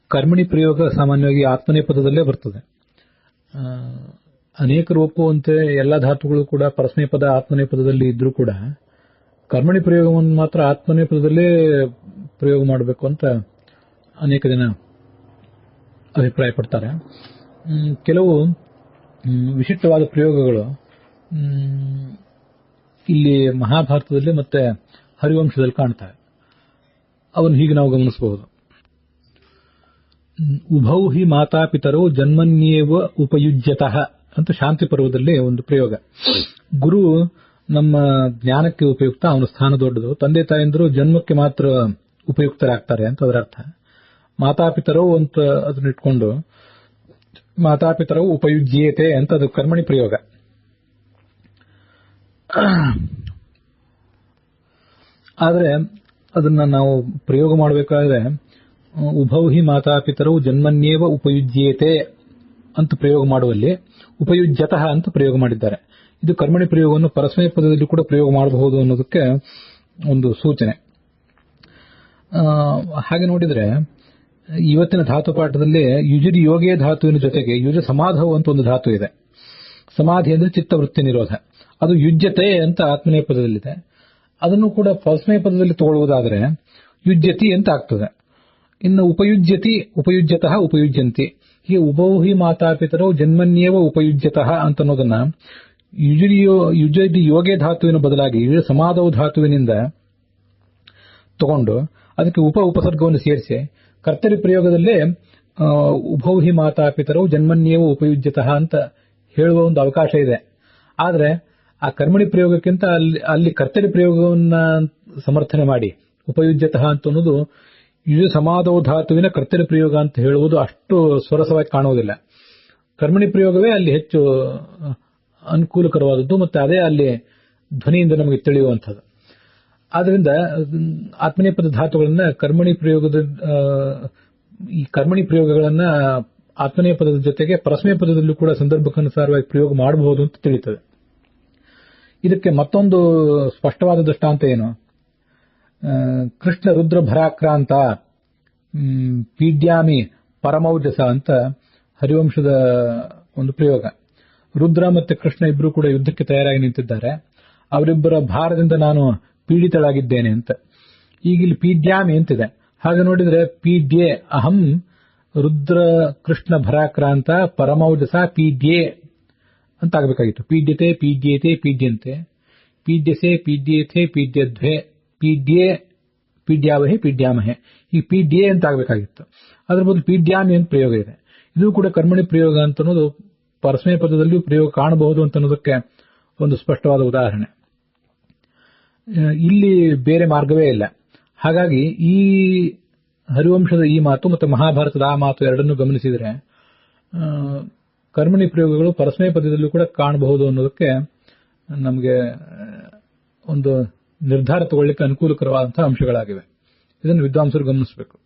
ಕರ್ಮಣಿ ಪ್ರಯೋಗ ಸಾಮಾನ್ಯವಾಗಿ ಆತ್ಮನೇ ಪದದಲ್ಲೇ ಬರ್ತದೆ. ಅನೇಕರು ಒಪ್ಪುವಂತೆ ಎಲ್ಲ ಧಾತುಗಳು ಕೂಡ ಪರಸ್ಮೈ ಪದ ಆತ್ಮನೇ ಪದದಲ್ಲಿ ಇದ್ರೂ ಕೂಡ ಕರ್ಮಣಿ ಪ್ರಯೋಗವನ್ನು ಮಾತ್ರ ಆತ್ಮನೇ ಪದದಲ್ಲೇ ಪ್ರಯೋಗ ಮಾಡಬೇಕು ಅಂತ ಅನೇಕ ಜನ ಅಭಿಪ್ರಾಯ ಪಡ್ತಾರೆ. ಕೆಲವು ವಿಶಿಷ್ಟವಾದ ಪ್ರಯೋಗಗಳು ಇಲ್ಲಿ ಮಹಾಭಾರತದಲ್ಲಿ ಮತ್ತೆ ಹರಿವಂಶದಲ್ಲಿ ಕಾಣ್ತವೆ. ಅವನ್ನು ಹೀಗೆ ನಾವು ಗಮನಿಸಬಹುದು. ಉಭೌ ಹಿ ಮಾತಾಪಿತರೋ ಜನ್ಮನ್ಯೇವ ಉಪಯುಜ್ಯತಃ ಅಂತ ಶಾಂತಿ ಪರ್ವದಲ್ಲಿ ಒಂದು ಪ್ರಯೋಗ. ಗುರು ನಮ್ಮ ಜ್ಞಾನಕ್ಕೆ ಉಪಯುಕ್ತ, ಅವನ ಸ್ಥಾನ ದೊಡ್ಡದು. ತಂದೆ ತಾಯಂದಿರು ಜನ್ಮಕ್ಕೆ ಮಾತ್ರ ಉಪಯುಕ್ತರಾಗ್ತಾರೆ ಅಂತ ಅದರ ಅರ್ಥ. ಮಾತಾಪಿತರೋ ಅಂತ ಅದನ್ನ ಇಟ್ಕೊಂಡು ಮಾತಾಪಿತರೋ ಉಪಯುಜ್ಯತೆ ಅಂತ ಅದು ಕರ್ಮಣಿ ಪ್ರಯೋಗ. ಆದರೆ ಅದನ್ನ ನಾವು ಪ್ರಯೋಗ ಮಾಡಬೇಕಾದ್ರೆ ಉಭೌ ಹಿ ಮಾತಾಪಿತರೋ ಜನ್ಮನ್ಯೇವ ಉಪಯುಜ್ಯತೆ ಅಂತ ಪ್ರಯೋಗ ಮಾಡುವಲ್ಲಿ ಉಪಯುಜ್ಯತಃ ಅಂತ ಪ್ರಯೋಗ ಮಾಡಿದ್ದಾರೆ. ಇದು ಕರ್ಮಣಿ ಪ್ರಯೋಗವನ್ನು ಪರಸ್ಮೈ ಪದದಲ್ಲಿ ಕೂಡ ಪ್ರಯೋಗ ಮಾಡಬಹುದು ಅನ್ನೋದಕ್ಕೆ ಒಂದು ಸೂಚನೆ. ಹಾಗೆ ನೋಡಿದ್ರೆ ಇವತ್ತಿನ ಧಾತು ಪಾಠದಲ್ಲಿ ಯುಜುರಿ ಯೋಗೇ ಧಾತುವಿನ ಜೊತೆಗೆ ಯುಜ ಸಮಾಧವು ಅಂತ ಒಂದು ಧಾತು ಇದೆ. ಸಮಾಧಿ ಅಂದ್ರೆ ಚಿತ್ತವೃತ್ತಿ ನಿರೋಧ. ಅದು ಯುಜ್ಯತೆ ಅಂತ ಆತ್ಮನೇ ಪದದಲ್ಲಿದೆ. ಅದನ್ನು ಕೂಡ ಪರಸ್ಮೈ ಪದದಲ್ಲಿ ತಗೊಳ್ಳುವುದಾದ್ರೆ ಯುಜ್ಯತಿ ಅಂತ ಆಗ್ತದೆ. ಇನ್ನು ಉಪಯುಜ್ಯತಿ, ಉಪಯುಜ್ಯತಃ, ಉಪಯುಜ್ಯಂತಿ, ಹೀಗೆ ಉಭೌ ಹಿ ಮಾತಾಪಿತರೋ ಜನ್ಮನ್ಯೇವ ಉಪಯುಜ್ಯತಃ ಅಂತ ಅನ್ನೋದನ್ನ ಯುಜದಿ ಯೋಗೇ ಧಾತುವಿನ ಬದಲಾಗಿ ಯುಜ ಸಮಾಧವು ಧಾತುವಿನಿಂದ ತಗೊಂಡು ಅದಕ್ಕೆ ಉಪಸರ್ಗವನ್ನು ಸೇರಿಸಿ ಕರ್ತರಿ ಪ್ರಯೋಗದಲ್ಲೇ ಉಭೌ ಹಿ ಮಾತಾಪಿತರೋ ಜನ್ಮನ್ಯೇವ ಉಪಯುಜ್ಯತಃ ಅಂತ ಹೇಳುವ ಒಂದು ಅವಕಾಶ ಇದೆ. ಆದರೆ ಆ ಕರ್ಮಣಿ ಪ್ರಯೋಗಕ್ಕಿಂತ ಅಲ್ಲಿ ಕರ್ತರಿ ಪ್ರಯೋಗವನ್ನ ಸಮರ್ಥನೆ ಮಾಡಿ ಉಪಯುಜ್ಯತಃ ಅಂತ ಅನ್ನೋದು ಯುಜ ಸಮಾಧವು ಧಾತುವಿನ ಕರ್ತರಿ ಪ್ರಯೋಗ ಅಂತ ಹೇಳುವುದು ಅಷ್ಟು ಸ್ವರಸವಾಗಿ ಕಾಣುವುದಿಲ್ಲ. ಕರ್ಮಣಿ ಪ್ರಯೋಗವೇ ಅಲ್ಲಿ ಹೆಚ್ಚು ಅನುಕೂಲಕರವಾದದ್ದು ಮತ್ತು ಅದೇ ಅಲ್ಲಿ ಧ್ವನಿಯಿಂದ ನಮಗೆ ತಿಳಿಯುವಂಥದ್ದು. ಆದ್ದರಿಂದ ಆತ್ಮನೇ ಪದ ಧಾತುಗಳನ್ನ ಈ ಕರ್ಮಣಿ ಪ್ರಯೋಗಗಳನ್ನ ಆತ್ಮನೇ ಪದದ ಜೊತೆಗೆ ಪರಸ್ಮೈ ಪದದಲ್ಲೂ ಕೂಡ ಸಂದರ್ಭಕ್ಕನುಸಾರವಾಗಿ ಪ್ರಯೋಗ ಮಾಡಬಹುದು ಅಂತ ತಿಳಿಯುತ್ತದೆ. ಇದಕ್ಕೆ ಮತ್ತೊಂದು ಸ್ಪಷ್ಟವಾದ ದೃಷ್ಟಾಂತ ಏನು? ಕೃಷ್ಣ ರುದ್ರ ಭರಾಕ್ರಾಂತ ಪೀಡ್ಯಾಮಿ ಪರಮೌಜಸ ಅಂತ ಹರಿವಂಶದ ಒಂದು ಪ್ರಯೋಗ. ರುದ್ರ ಮತ್ತೆ ಕೃಷ್ಣ ಇಬ್ಬರು ಕೂಡ ಯುದ್ಧಕ್ಕೆ ತಯಾರಾಗಿ ನಿಂತಿದ್ದಾರೆ. ಅವರಿಬ್ಬರ ಭಾರದಿಂದ ನಾನು ಪೀಡಿತಳಾಗಿದ್ದೇನೆ ಅಂತ. ಈಗ ಇಲ್ಲಿ ಪೀಡ್ಯಾಮಿ ಅಂತಿದೆ. ಹಾಗೆ ನೋಡಿದ್ರೆ ಪೀಡ್ಯೆ ಅಹಂ ರುದ್ರ ಕೃಷ್ಣ ಭರಾಕ್ರಾಂತ ಪರಮೌಜಸ ಪೀಡ್ಯೆ ಅಂತ ಆಗಬೇಕಾಗಿತ್ತು. ಪೀಡ್ಯತೆ, ಪೀಡ್ಯೇತೆ, ಪೀಡ್ಯಂತೆ, ಪೀಡ್ಯಸೆ, ಪೀಡ್ಯೇತೆ, ಪೀಡ್ಯಧ್ವೆ, ಪೀಡ್ಯೆ, ಪೀಡ್ಯಾವಹೆ, ಪೀಡ್ಯಾಮಹೆ. ಈ ಪೀಡ್ಯೆ ಅಂತ ಆಗಬೇಕಾಗಿತ್ತು. ಅದ್ರ ಬದಲು ಪೀಡ್ಯಾಮಿ ಅಂತ ಪ್ರಯೋಗ ಇದೆ. ಇದು ಕೂಡ ಕರ್ಮಣಿ ಪ್ರಯೋಗ ಅಂತ ಅನ್ನೋದು ಪರಸ್ಮೈ ಪದದಲ್ಲಿಯೂ ಪ್ರಯೋಗ ಕಾಣಬಹುದು ಅಂತ ಅನ್ನೋದಕ್ಕೆ ಒಂದು ಸ್ಪಷ್ಟವಾದ ಉದಾಹರಣೆ. ಇಲ್ಲಿ ಬೇರೆ ಮಾರ್ಗವೇ ಇಲ್ಲ. ಹಾಗಾಗಿ ಈ ಹರಿವಂಶದ ಈ ಮಾತು ಮತ್ತು ಮಹಾಭಾರತದ ಆ ಮಾತು ಎರಡನ್ನೂ ಗಮನಿಸಿದರೆ ಕರ್ಮಣಿ ಪ್ರಯೋಗಗಳು ಪರಸ್ಮೈ ಪದದಲ್ಲೂ ಕೂಡ ಕಾಣಬಹುದು ಅನ್ನೋದಕ್ಕೆ ನಮಗೆ ಒಂದು ನಿರ್ಧಾರ ತಗೊಳ್ಳಿಕ್ಕೆ ಅನುಕೂಲಕರವಾದಂತಹ ಅಂಶಗಳಾಗಿವೆ. ಇದನ್ನು ವಿದ್ವಾಂಸರು ಗಮನಿಸಬೇಕು.